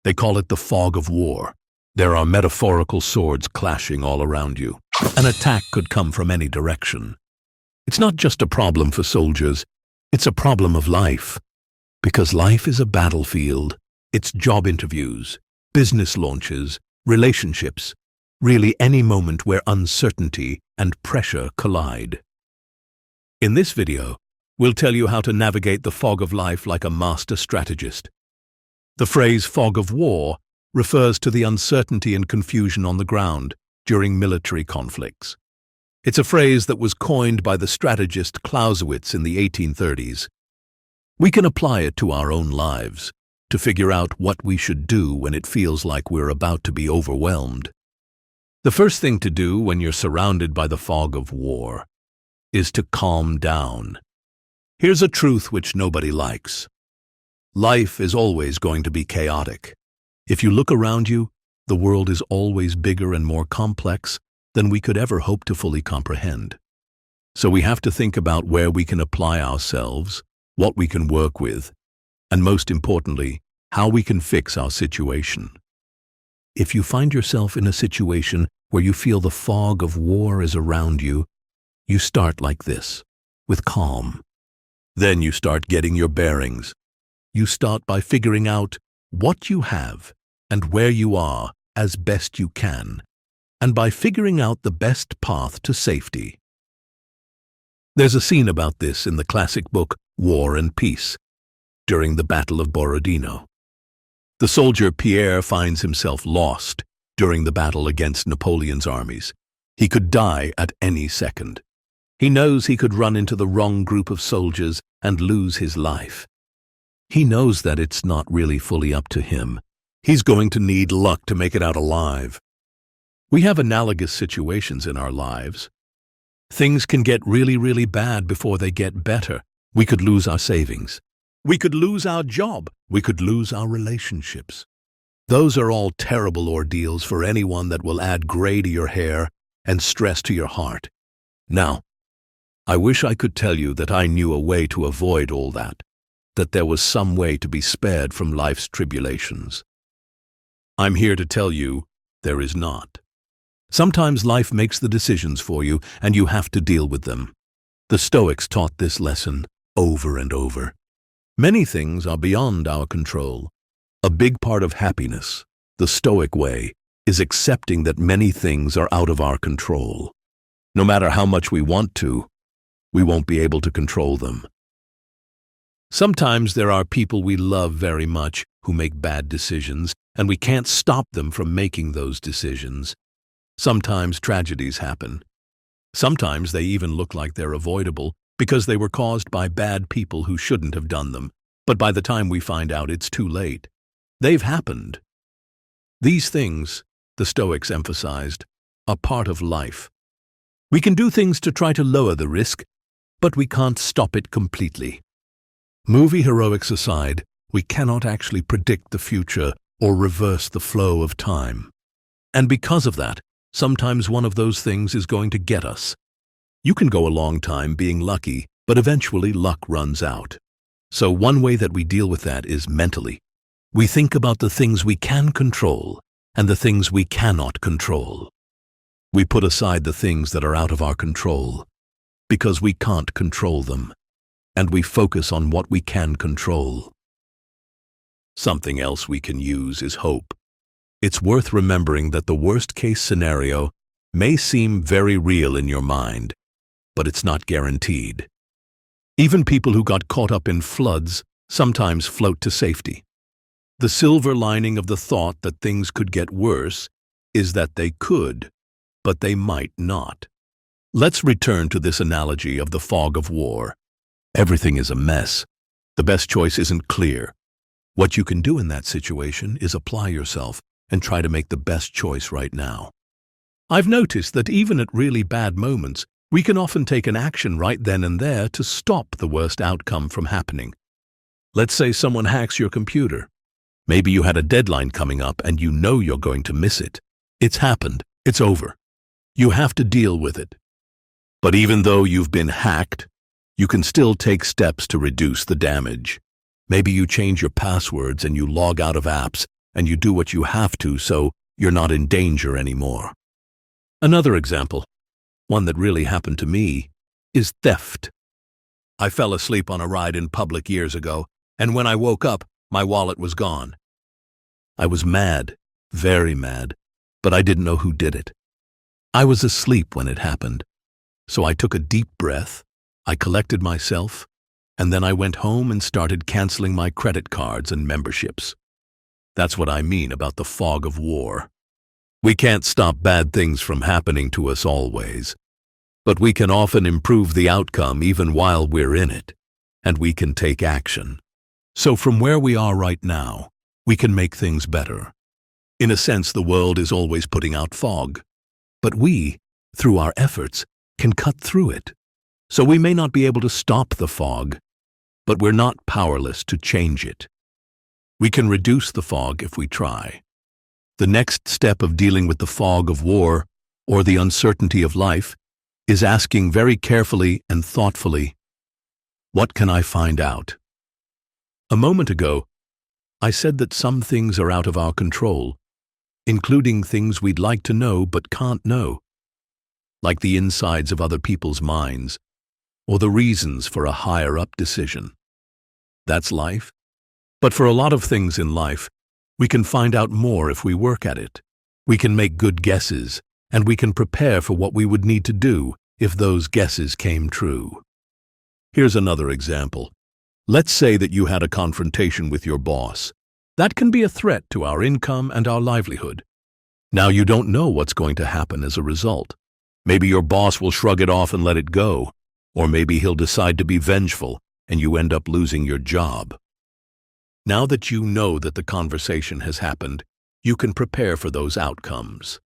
They call it the fog of war. There are metaphorical swords clashing all around you. An attack could come from any direction. It's not just a problem for soldiers, it's a problem of life. Because life is a battlefield. It's job interviews, business launches, relationships, really any moment where uncertainty and pressure collide. In this video, we'll tell you how to navigate the fog of life like a master strategist. The phrase fog of war refers to the uncertainty and confusion on the ground during military conflicts. It's a phrase that was coined by the strategist Clausewitz in the 1830s. We can apply it to our own lives to figure out what we should do when it feels like we're about to be overwhelmed. The first thing to do when you're surrounded by the fog of war is to calm down. Here's a truth which nobody likes. Life is always going to be chaotic. If you look around you, the world is always bigger and more complex than we could ever hope to fully comprehend. So we have to think about where we can apply ourselves, what we can work with, and most importantly, how we can fix our situation. If you find yourself in a situation where you feel the fog of war is around you, you start like this, with calm. Then you start getting your bearings. You start by figuring out what you have and where you are as best you can, and by figuring out the best path to safety. There's a scene about this in the classic book War and Peace, during the Battle of Borodino. The soldier Pierre finds himself lost during the battle against Napoleon's armies. He could die at any second. He knows he could run into the wrong group of soldiers and lose his life. He knows that it's not really fully up to him. He's going to need luck to make it out alive. We have analogous situations in our lives. Things can get really bad before they get better. We could lose our savings. We could lose our job. We could lose our relationships. Those are all terrible ordeals for anyone that will add gray to your hair and stress to your heart. Now, I wish I could tell you that I knew a way to avoid all that there was some way to be spared from life's tribulations. I'm here to tell you there is not. Sometimes life makes the decisions for you, and you have to deal with them. The Stoics taught this lesson over and over. Many things are beyond our control. A big part of happiness, the Stoic way, is accepting that many things are out of our control. No matter how much we want to, we won't be able to control them. Sometimes there are people we love very much who make bad decisions, and we can't stop them from making those decisions. Sometimes tragedies happen. Sometimes they even look like they're avoidable because they were caused by bad people who shouldn't have done them. But by the time we find out, it's too late. They've happened. These things, the Stoics emphasized, are part of life. We can do things to try to lower the risk, but we can't stop it completely. Movie heroics aside, we cannot actually predict the future or reverse the flow of time. And because of that, sometimes one of those things is going to get us. You can go a long time being lucky, but eventually luck runs out. So one way that we deal with that is mentally. We think about the things we can control and the things we cannot control. We put aside the things that are out of our control because we can't control them, and we focus on what we can control. Something else we can use is hope. It's worth remembering that the worst-case scenario may seem very real in your mind, but it's not guaranteed. Even people who got caught up in floods sometimes float to safety. The silver lining of the thought that things could get worse is that they could, but they might not. Let's return to this analogy of the fog of war. Everything is a mess. The best choice isn't clear. What you can do in that situation is apply yourself and try to make the best choice right now. I've noticed that even at really bad moments, we can often take an action right then and there to stop the worst outcome from happening. Let's say someone hacks your computer. Maybe you had a deadline coming up and you know you're going to miss it. It's happened. It's over. You have to deal with it. But even though you've been hacked, you can still take steps to reduce the damage. Maybe you change your passwords and you log out of apps and you do what you have to so you're not in danger anymore. Another example, one that really happened to me, is theft. I fell asleep on a ride in public years ago, and when I woke up, my wallet was gone. I was mad, very mad, but I didn't know who did it. I was asleep when it happened, so I took a deep breath, I collected myself, and then I went home and started canceling my credit cards and memberships. That's what I mean about the fog of war. We can't stop bad things from happening to us always, but we can often improve the outcome even while we're in it, and we can take action. So from where we are right now, we can make things better. In a sense, the world is always putting out fog, but we, through our efforts, can cut through it. So we may not be able to stop the fog, but we're not powerless to change it. We can reduce the fog if we try. The next step of dealing with the fog of war or the uncertainty of life is asking very carefully and thoughtfully, what can I find out? A moment ago, I said that some things are out of our control, including things we'd like to know but can't know, like the insides of other people's minds or the reasons for a higher-up decision. That's life. But for a lot of things in life, we can find out more if we work at it. We can make good guesses, and we can prepare for what we would need to do if those guesses came true. Here's another example. Let's say that you had a confrontation with your boss. That can be a threat to our income and our livelihood. Now you don't know what's going to happen as a result. Maybe your boss will shrug it off and let it go, or maybe he'll decide to be vengeful and you end up losing your job. Now that you know that the conversation has happened, you can prepare for those outcomes.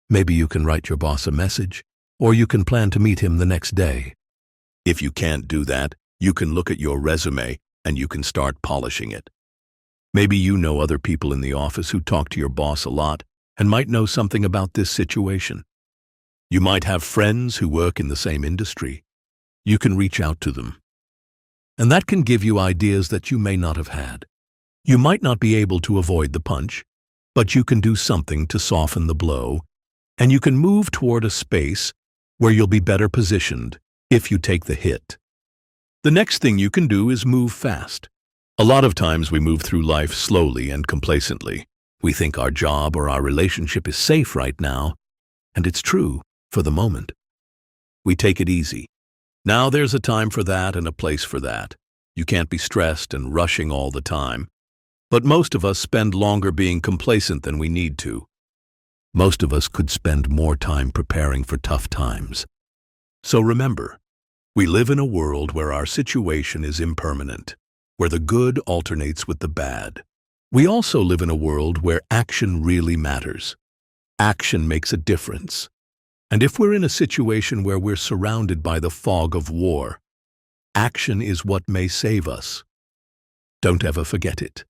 Maybe you can write your boss a message, or you can plan to meet him the next day. If you can't do that, you can look at your resume and you can start polishing it. Maybe you know other people in the office who talk to your boss a lot and might know something about this situation. You might have friends who work in the same industry. You can reach out to them. And that can give you ideas that you may not have had. You might not be able to avoid the punch, but you can do something to soften the blow, and you can move toward a space where you'll be better positioned if you take the hit. The next thing you can do is move fast. A lot of times we move through life slowly and complacently. We think our job or our relationship is safe right now, and it's true for the moment. We take it easy. Now there's a time for that and a place for that. You can't be stressed and rushing all the time. But most of us spend longer being complacent than we need to. Most of us could spend more time preparing for tough times. So remember, we live in a world where our situation is impermanent, where the good alternates with the bad. We also live in a world where action really matters. Action makes a difference. And if we're in a situation where we're surrounded by the fog of war, action is what may save us. Don't ever forget it.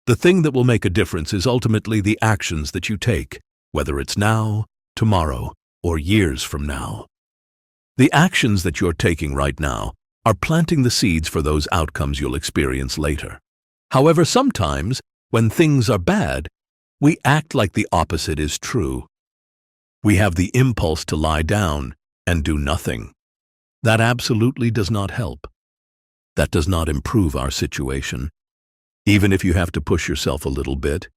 The thing that will make a difference is ultimately the actions that you take, whether it's now, tomorrow, or years from now. The actions that you're taking right now are planting the seeds for those outcomes you'll experience later. However, sometimes, when things are bad, we act like the opposite is true. We have the impulse to lie down and do nothing. That absolutely does not help. That does not improve our situation. Even if you have to push yourself a little bit,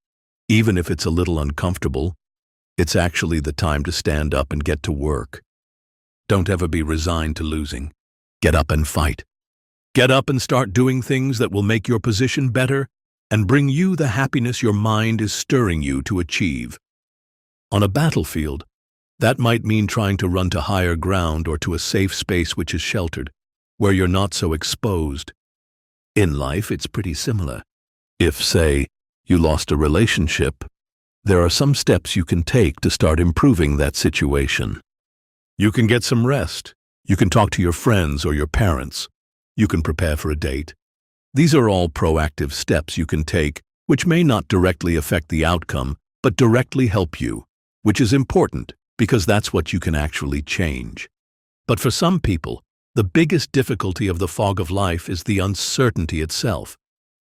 even if it's a little uncomfortable, it's actually the time to stand up and get to work. Don't ever be resigned to losing. Get up and fight. Get up and start doing things that will make your position better and bring you the happiness your mind is stirring you to achieve. On a battlefield, that might mean trying to run to higher ground or to a safe space which is sheltered, where you're not so exposed. In life, it's pretty similar. If, say, you lost a relationship, there are some steps you can take to start improving that situation. You can get some rest. You can talk to your friends or your parents. You can prepare for a date. These are all proactive steps you can take, which may not directly affect the outcome, but directly help you, which is important because that's what you can actually change. But for some people, the biggest difficulty of the fog of life is the uncertainty itself.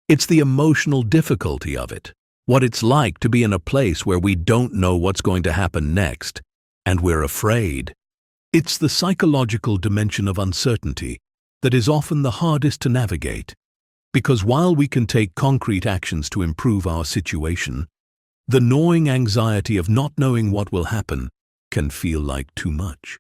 It's the emotional difficulty of it. what it's like to be in a place where we don't know what's going to happen next, and we're afraid. It's the psychological dimension of uncertainty that is often the hardest to navigate, because while we can take concrete actions to improve our situation, the gnawing anxiety of not knowing what will happen can feel like too much.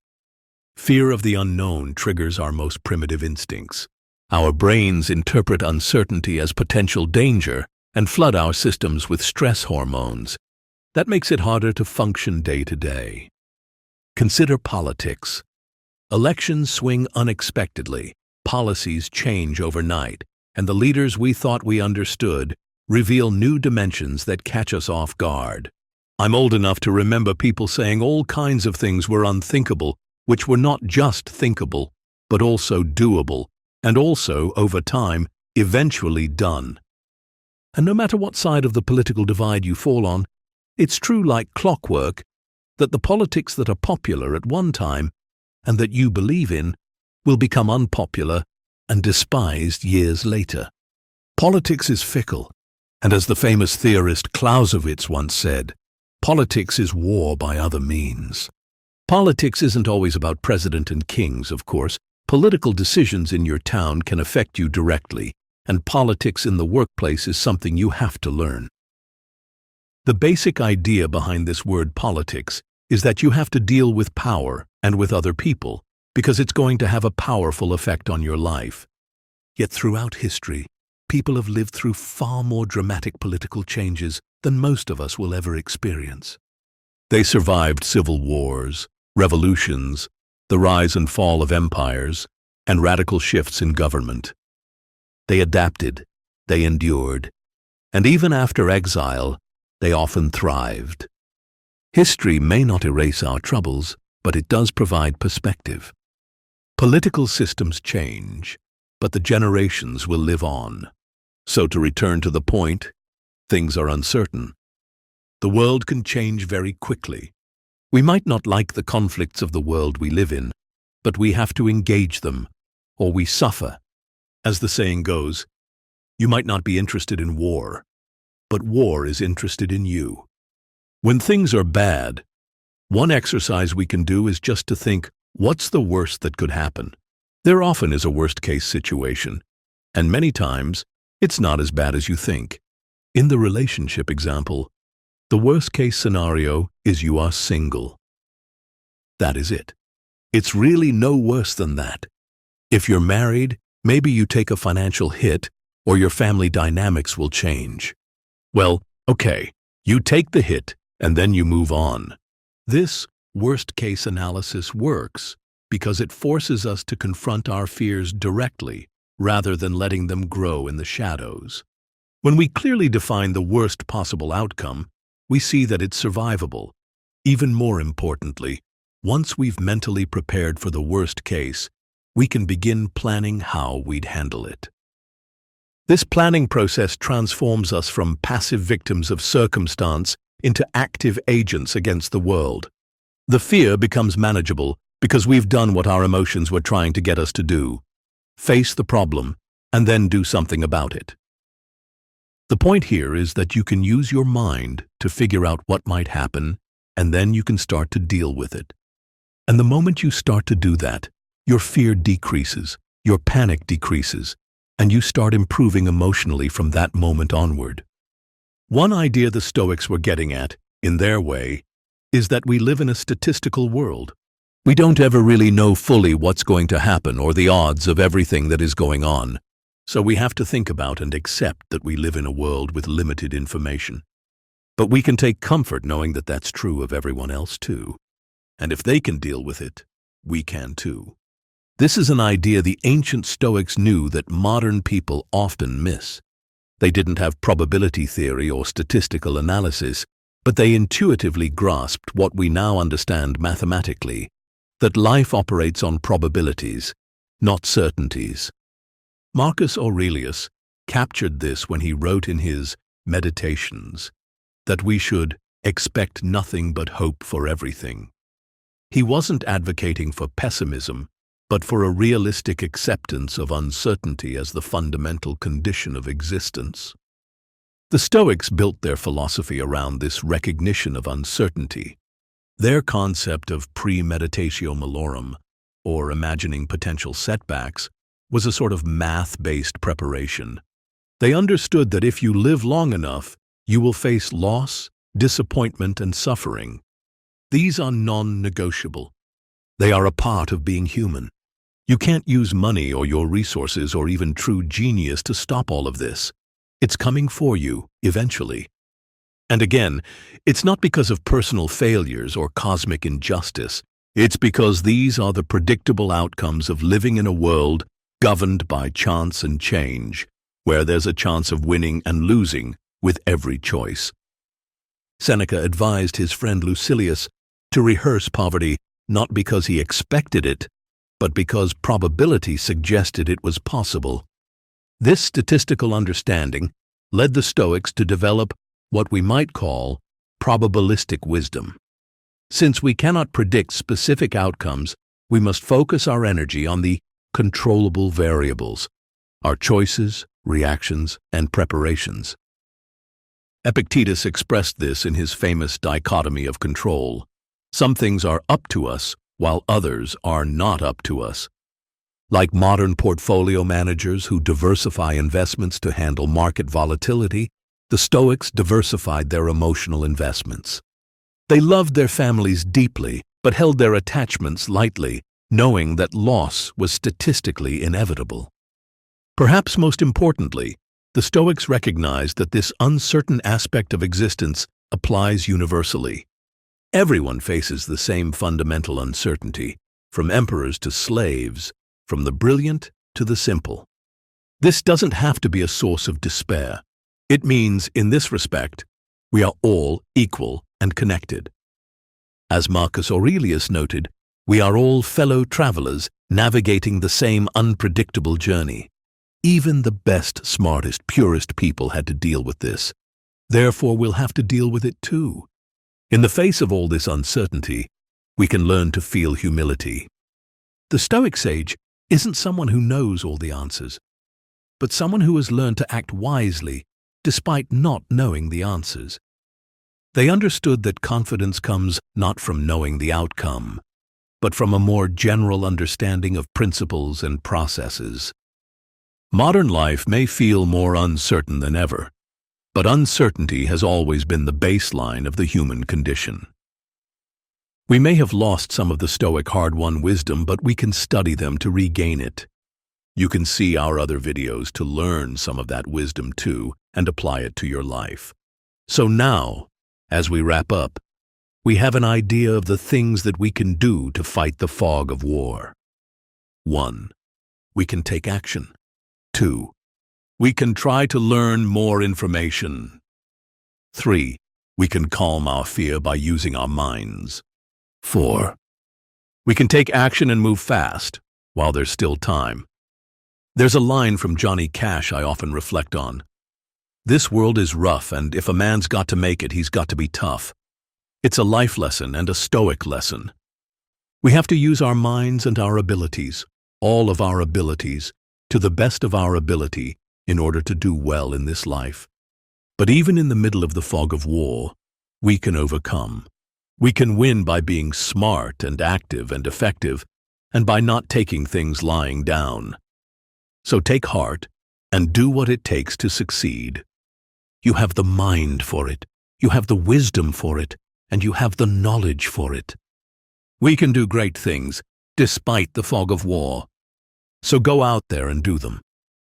Fear of the unknown triggers our most primitive instincts. Our brains interpret uncertainty as potential danger and flood our systems with stress hormones. That makes it harder to function day to day. Consider politics. Elections swing unexpectedly, policies change overnight, and the leaders we thought we understood reveal new dimensions that catch us off guard. I'm old enough to remember people saying all kinds of things were unthinkable, which were not just thinkable, but also doable, and also, over time, eventually done. And no matter what side of the political divide you fall on, it's true like clockwork that the politics that are popular at one time and that you believe in will become unpopular and despised years later. Politics is fickle, and as the famous theorist Clausewitz once said, politics is war by other means. Politics isn't always about president and kings, of course. Political decisions in your town can affect you directly, and politics in the workplace is something you have to learn. The basic idea behind this word politics is that you have to deal with power and with other people, because it's going to have a powerful effect on your life. Yet throughout history, people have lived through far more dramatic political changes than most of us will ever experience. They survived civil wars, revolutions, the rise and fall of empires, and radical shifts in government. They adapted, they endured, and even after exile, they often thrived. History may not erase our troubles, but it does provide perspective. Political systems change, but the generations will live on. So to return to the point, things are uncertain. The world can change very quickly. We might not like the conflicts of the world we live in, but we have to engage them, or we suffer. As the saying goes, you might not be interested in war, but war is interested in you. When things are bad, one exercise we can do is just to think, what's the worst that could happen? There often is a worst-case situation, and many times, it's not as bad as you think. In the relationship example, the worst-case scenario is you are single. That is it. It's really no worse than that. If you're married, maybe you take a financial hit, or your family dynamics will change. Well, okay, you take the hit, and then you move on. This worst-case analysis works because it forces us to confront our fears directly rather than letting them grow in the shadows. When we clearly define the worst possible outcome, we see that it's survivable. Even more importantly, once we've mentally prepared for the worst case, we can begin planning how we'd handle it. This planning process transforms us from passive victims of circumstance into active agents against the world. The fear becomes manageable because we've done what our emotions were trying to get us to do: face the problem and then do something about it. The point here is that you can use your mind to figure out what might happen, and then you can start to deal with it. And the moment you start to do that, your fear decreases, your panic decreases, and you start improving emotionally from that moment onward. One idea the Stoics were getting at, in their way, is that we live in a statistical world. We don't ever really know fully what's going to happen or the odds of everything that is going on. So we have to think about and accept that we live in a world with limited information. But we can take comfort knowing that that's true of everyone else too. And if they can deal with it, we can too. This is an idea the ancient Stoics knew that modern people often miss. They didn't have probability theory or statistical analysis, but they intuitively grasped what we now understand mathematically, that life operates on probabilities, not certainties. Marcus Aurelius captured this when he wrote in his Meditations that we should expect nothing but hope for everything. He wasn't advocating for pessimism, but for a realistic acceptance of uncertainty as the fundamental condition of existence. The Stoics built their philosophy around this recognition of uncertainty. Their concept of premeditatio malorum, or imagining potential setbacks, was a sort of math-based preparation. They understood that if you live long enough, you will face loss, disappointment, and suffering. These are non-negotiable. They are a part of being human. You can't use money or your resources or even true genius to stop all of this. It's coming for you, eventually. And again, it's not because of personal failures or cosmic injustice. It's because these are the predictable outcomes of living in a world governed by chance and change, where there's a chance of winning and losing with every choice. Seneca advised his friend Lucilius to rehearse poverty not because he expected it, but because probability suggested it was possible. This statistical understanding led the Stoics to develop what we might call probabilistic wisdom. Since we cannot predict specific outcomes, we must focus our energy on the controllable variables, our choices, reactions, and preparations. Epictetus expressed this in his famous dichotomy of control. Some things are up to us, while others are not up to us. Like modern portfolio managers who diversify investments to handle market volatility, the Stoics diversified their emotional investments. They loved their families deeply, but held their attachments lightly, knowing that loss was statistically inevitable. Perhaps most importantly, the Stoics recognized that this uncertain aspect of existence applies universally. Everyone faces the same fundamental uncertainty, from emperors to slaves, from the brilliant to the simple. This doesn't have to be a source of despair. It means, in this respect, we are all equal and connected. As Marcus Aurelius noted, we are all fellow travelers navigating the same unpredictable journey. Even the best, smartest, purest people had to deal with this. Therefore, we'll have to deal with it too. In the face of all this uncertainty, we can learn to feel humility. The Stoic sage isn't someone who knows all the answers, but someone who has learned to act wisely despite not knowing the answers. They understood that confidence comes not from knowing the outcome, but from a more general understanding of principles and processes. Modern life may feel more uncertain than ever, but uncertainty has always been the baseline of the human condition. We may have lost some of the Stoic hard-won wisdom, but we can study them to regain it. You can see our other videos to learn some of that wisdom too and apply it to your life. So now, as we wrap up, we have an idea of the things that we can do to fight the fog of war. 1. We can take action. 2. We can try to learn more information. 3. We can calm our fear by using our minds. 4. We can take action and move fast, while there's still time. There's a line from Johnny Cash I often reflect on. This world is rough, and if a man's got to make it, he's got to be tough. It's a life lesson and a Stoic lesson. We have to use our minds and our abilities, all of our abilities, to the best of our ability in order to do well in this life. But even in the middle of the fog of war, we can overcome. We can win by being smart and active and effective, and by not taking things lying down. So take heart and do what it takes to succeed. You have the mind for it, you have the wisdom for it, and you have the knowledge for it. We can do great things despite the fog of war. So go out there and do them.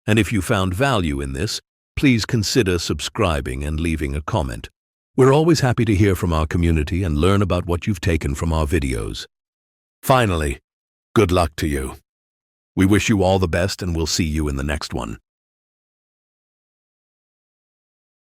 And if you found value in this, please consider subscribing and leaving a comment. We're always happy to hear from our community and learn about what you've taken from our videos. Finally, good luck to you. We wish you all the best, and we'll see you in the next one.